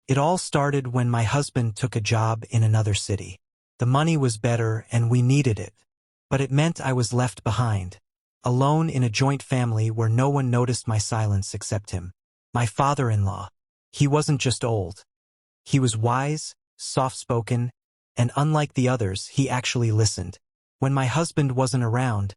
It all started when my husband took a job in another city. The money was better and we needed it. But it meant I was left behind, alone in a joint family where no one noticed my silence except him. My father-in-law. He wasn't just old. He was wise, soft-spoken, and unlike the others, he actually listened. When my husband wasn't around,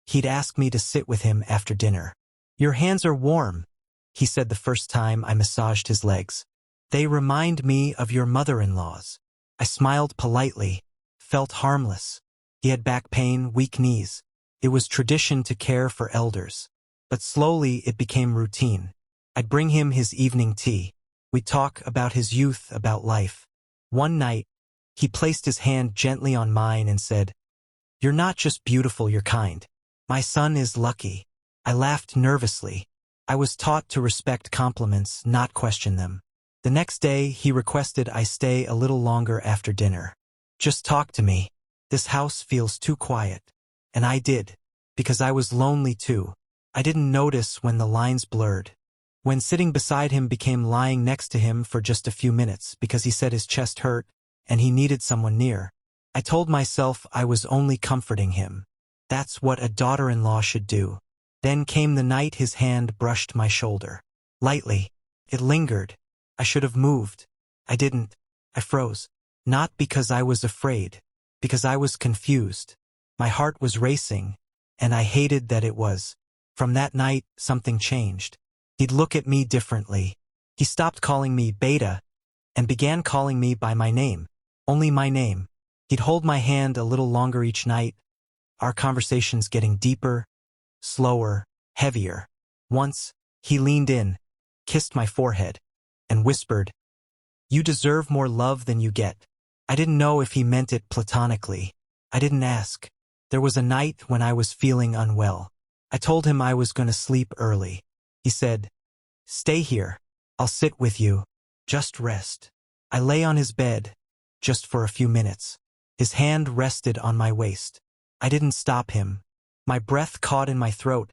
he'd ask me to sit with him after dinner. "Your hands are warm," he said the first time I massaged his legs. "They remind me of your mother-in-law's." I smiled politely, felt harmless. He had back pain, weak knees. It was tradition to care for elders. But slowly it became routine. I'd bring him his evening tea. We'd talk about his youth, about life. One night, he placed his hand gently on mine and said, "You're not just beautiful, you're kind. My son is lucky." I laughed nervously. I was taught to respect compliments, not question them. The next day, he requested I stay a little longer after dinner. "Just talk to me. This house feels too quiet." And I did, because I was lonely too. I didn't notice when the lines blurred. When sitting beside him became lying next to him for just a few minutes because he said his chest hurt and he needed someone near. I told myself I was only comforting him. That's what a daughter-in-law should do. Then came the night his hand brushed my shoulder. Lightly. It lingered. I should have moved. I didn't. I froze. Not because I was afraid, because I was confused. My heart was racing, and I hated that it was. From that night, something changed. He'd look at me differently. He stopped calling me Beta and began calling me by my name. Only my name. He'd hold my hand a little longer each night, our conversations getting deeper, slower, heavier. Once, he leaned in, kissed my forehead, and whispered, "You deserve more love than you get." I didn't know if he meant it platonically. I didn't ask. There was a night when I was feeling unwell. I told him I was going to sleep early. He said, "Stay here. I'll sit with you. Just rest." I lay on his bed, just for a few minutes. His hand rested on my waist. I didn't stop him. My breath caught in my throat,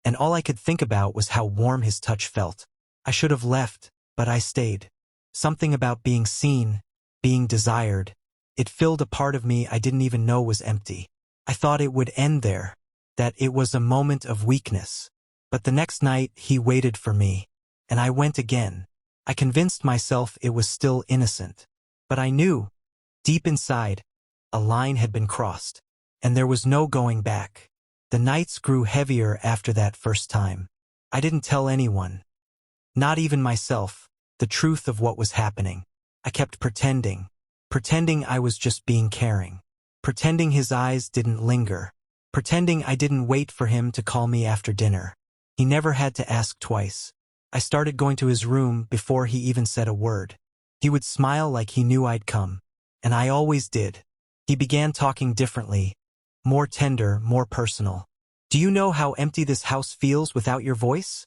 and all I could think about was how warm his touch felt. I should have left, but I stayed. Something about being seen, being desired. It filled a part of me I didn't even know was empty. I thought it would end there, that it was a moment of weakness. But the next night, he waited for me, and I went again. I convinced myself it was still innocent. But I knew, deep inside, a line had been crossed, and there was no going back. The nights grew heavier after that first time. I didn't tell anyone, not even myself, the truth of what was happening. I kept pretending I was just being caring, pretending his eyes didn't linger, pretending I didn't wait for him to call me after dinner. He never had to ask twice. I started going to his room before he even said a word. He would smile like he knew I'd come, and I always did. He began talking differently, more tender, more personal. "Do you know how empty this house feels without your voice?"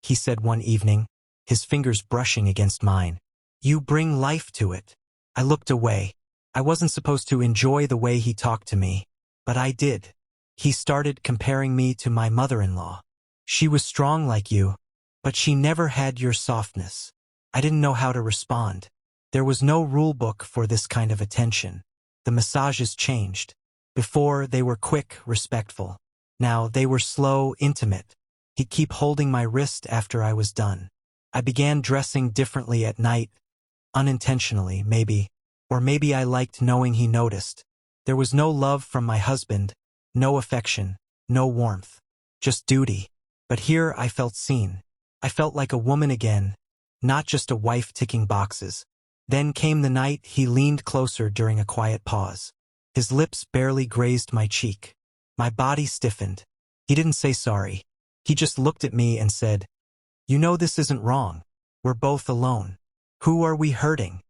he said one evening, his fingers brushing against mine. "You bring life to it." I looked away. I wasn't supposed to enjoy the way he talked to me, but I did. He started comparing me to my mother-in-law. "She was strong like you, but she never had your softness." I didn't know how to respond. There was no rule book for this kind of attention. The massages changed. Before, they were quick, respectful. Now, they were slow, intimate. He'd keep holding my wrist after I was done. I began dressing differently at night, unintentionally, maybe. Or maybe I liked knowing he noticed. There was no love from my husband, no affection, no warmth, just duty. But here I felt seen. I felt like a woman again, not just a wife ticking boxes. Then came the night he leaned closer during a quiet pause. His lips barely grazed my cheek. My body stiffened. He didn't say sorry. He just looked at me and said, "You know this isn't wrong. We're both alone. Who are we hurting?"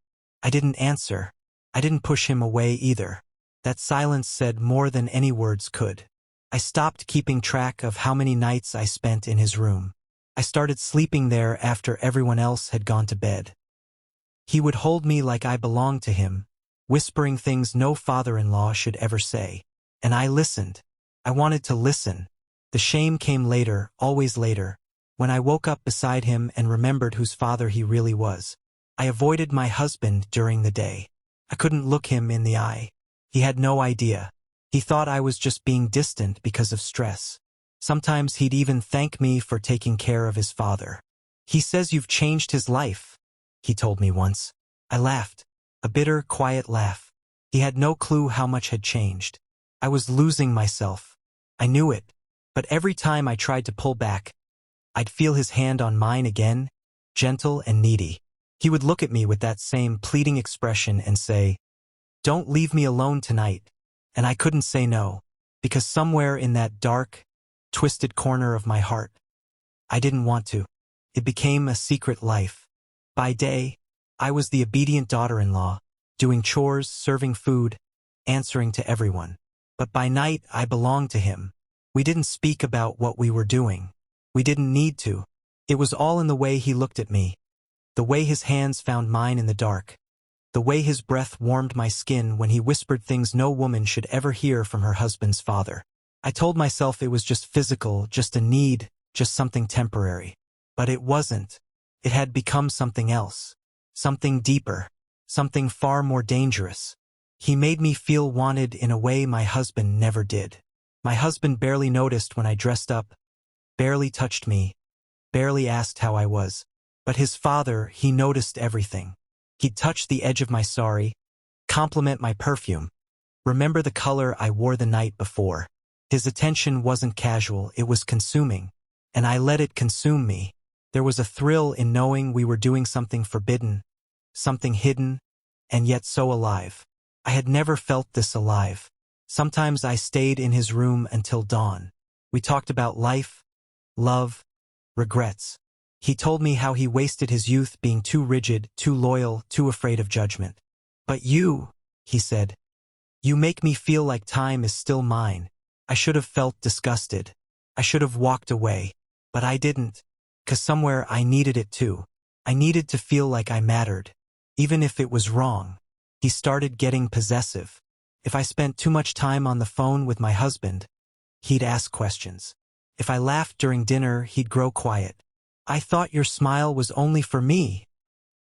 I didn't answer. I didn't push him away either. That silence said more than any words could. I stopped keeping track of how many nights I spent in his room. I started sleeping there after everyone else had gone to bed. He would hold me like I belonged to him, whispering things no father-in-law should ever say. And I listened. I wanted to listen. The shame came later, always later, when I woke up beside him and remembered whose father he really was. I avoided my husband during the day. I couldn't look him in the eye. He had no idea. He thought I was just being distant because of stress. Sometimes he'd even thank me for taking care of his father. "He says you've changed his life," he told me once. I laughed, a bitter, quiet laugh. He had no clue how much had changed. I was losing myself. I knew it, but every time I tried to pull back, I'd feel his hand on mine again, gentle and needy. He would look at me with that same pleading expression and say, "Don't leave me alone tonight." And I couldn't say no, because somewhere in that dark, twisted corner of my heart, I didn't want to. It became a secret life. By day, I was the obedient daughter-in-law, doing chores, serving food, answering to everyone. But by night, I belonged to him. We didn't speak about what we were doing. We didn't need to. It was all in the way he looked at me, the way his hands found mine in the dark, the way his breath warmed my skin when he whispered things no woman should ever hear from her husband's father. I told myself it was just physical, just a need, just something temporary. But it wasn't. It had become something else. Something deeper. Something far more dangerous. He made me feel wanted in a way my husband never did. My husband barely noticed when I dressed up, barely touched me, barely asked how I was. But his father, he noticed everything. He'd touch the edge of my sari, compliment my perfume, remember the color I wore the night before. His attention wasn't casual, it was consuming. And I let it consume me. There was a thrill in knowing we were doing something forbidden, something hidden, and yet so alive. I had never felt this alive. Sometimes I stayed in his room until dawn. We talked about life, love, regrets. He told me how he wasted his youth being too rigid, too loyal, too afraid of judgment. "But you," he said, "you make me feel like time is still mine." I should have felt disgusted. I should have walked away. But I didn't. 'Cause somewhere I needed it too. I needed to feel like I mattered. Even if it was wrong. He started getting possessive. If I spent too much time on the phone with my husband, he'd ask questions. If I laughed during dinner, he'd grow quiet. "I thought your smile was only for me,"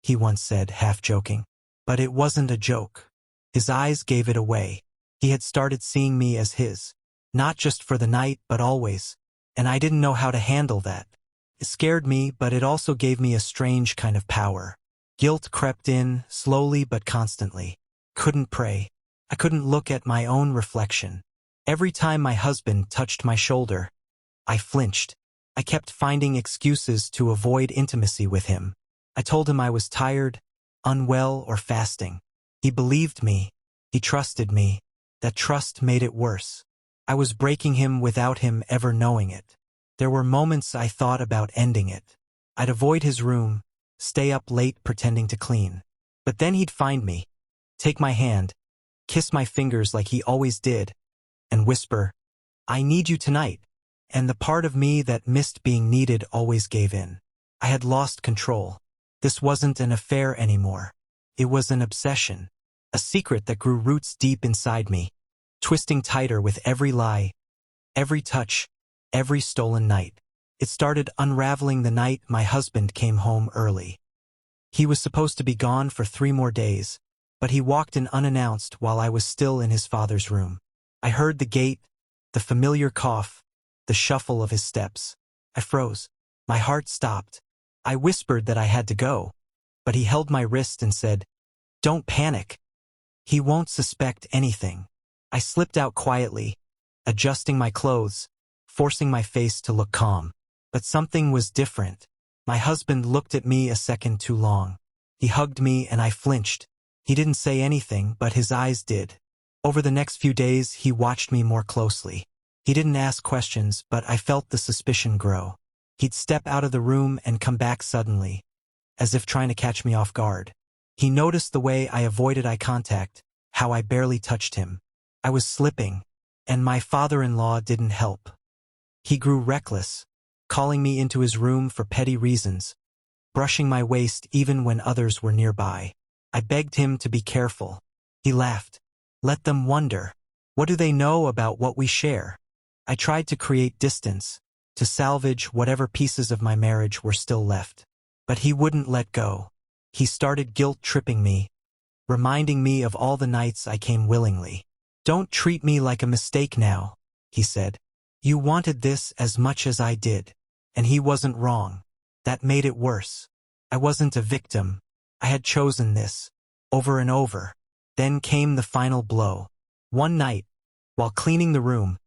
he once said, half joking. But it wasn't a joke. His eyes gave it away. He had started seeing me as his. Not just for the night, but always. And I didn't know how to handle that. It scared me, but it also gave me a strange kind of power. Guilt crept in, slowly but constantly. Couldn't pray. I couldn't look at my own reflection. Every time my husband touched my shoulder, I flinched. I kept finding excuses to avoid intimacy with him. I told him I was tired, unwell, or fasting. He believed me. He trusted me. That trust made it worse. I was breaking him without him ever knowing it. There were moments I thought about ending it. I'd avoid his room, stay up late pretending to clean. But then he'd find me, take my hand, kiss my fingers like he always did, and whisper, "I need you tonight." And the part of me that missed being needed always gave in. I had lost control. This wasn't an affair anymore. It was an obsession. A secret that grew roots deep inside me, twisting tighter with every lie, every touch, every stolen night. It started unraveling the night my husband came home early. He was supposed to be gone for 3 more days, but he walked in unannounced while I was still in his father's room. I heard the gate, the familiar cough, the shuffle of his steps. I froze. My heart stopped. I whispered that I had to go, but he held my wrist and said, "Don't panic. He won't suspect anything." I slipped out quietly, adjusting my clothes, forcing my face to look calm. But something was different. My husband looked at me a second too long. He hugged me and I flinched. He didn't say anything, but his eyes did. Over the next few days, he watched me more closely. He didn't ask questions, but I felt the suspicion grow. He'd step out of the room and come back suddenly, as if trying to catch me off guard. He noticed the way I avoided eye contact, how I barely touched him. I was slipping, and my father-in-law didn't help. He grew reckless, calling me into his room for petty reasons, brushing my waist even when others were nearby. I begged him to be careful. He laughed. "Let them wonder. What do they know about what we share?" I tried to create distance, to salvage whatever pieces of my marriage were still left. But he wouldn't let go. He started guilt-tripping me, reminding me of all the nights I came willingly. "Don't treat me like a mistake now," he said. "You wanted this as much as I did." And he wasn't wrong. That made it worse. I wasn't a victim. I had chosen this, over and over. Then came the final blow. One night, while cleaning the room,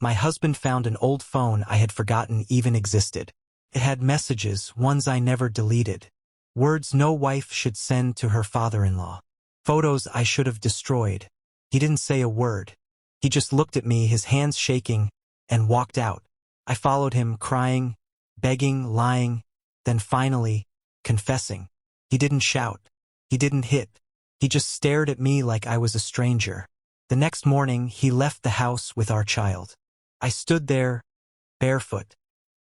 my husband found an old phone I had forgotten even existed. It had messages, ones I never deleted. Words no wife should send to her father-in-law. Photos I should have destroyed. He didn't say a word. He just looked at me, his hands shaking, and walked out. I followed him, crying, begging, lying, then finally, confessing. He didn't shout. He didn't hit. He just stared at me like I was a stranger. The next morning, he left the house with our child. I stood there, barefoot,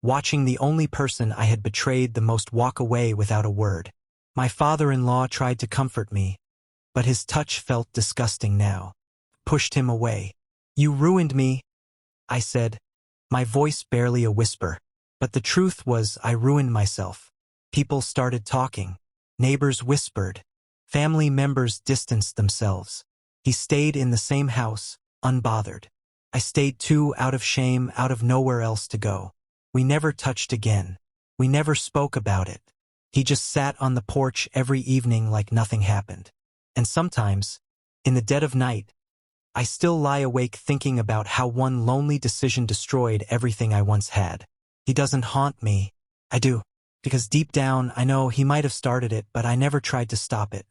watching the only person I had betrayed the most walk away without a word. My father-in-law tried to comfort me, but his touch felt disgusting now. Pushed him away. "You ruined me," I said, my voice barely a whisper. But the truth was I ruined myself. People started talking. Neighbors whispered. Family members distanced themselves. He stayed in the same house, unbothered. I stayed too, out of shame, out of nowhere else to go. We never touched again. We never spoke about it. He just sat on the porch every evening like nothing happened. And sometimes, in the dead of night, I still lie awake thinking about how one lonely decision destroyed everything I once had. He doesn't haunt me. I do. Because deep down, I know he might have started it, but I never tried to stop it.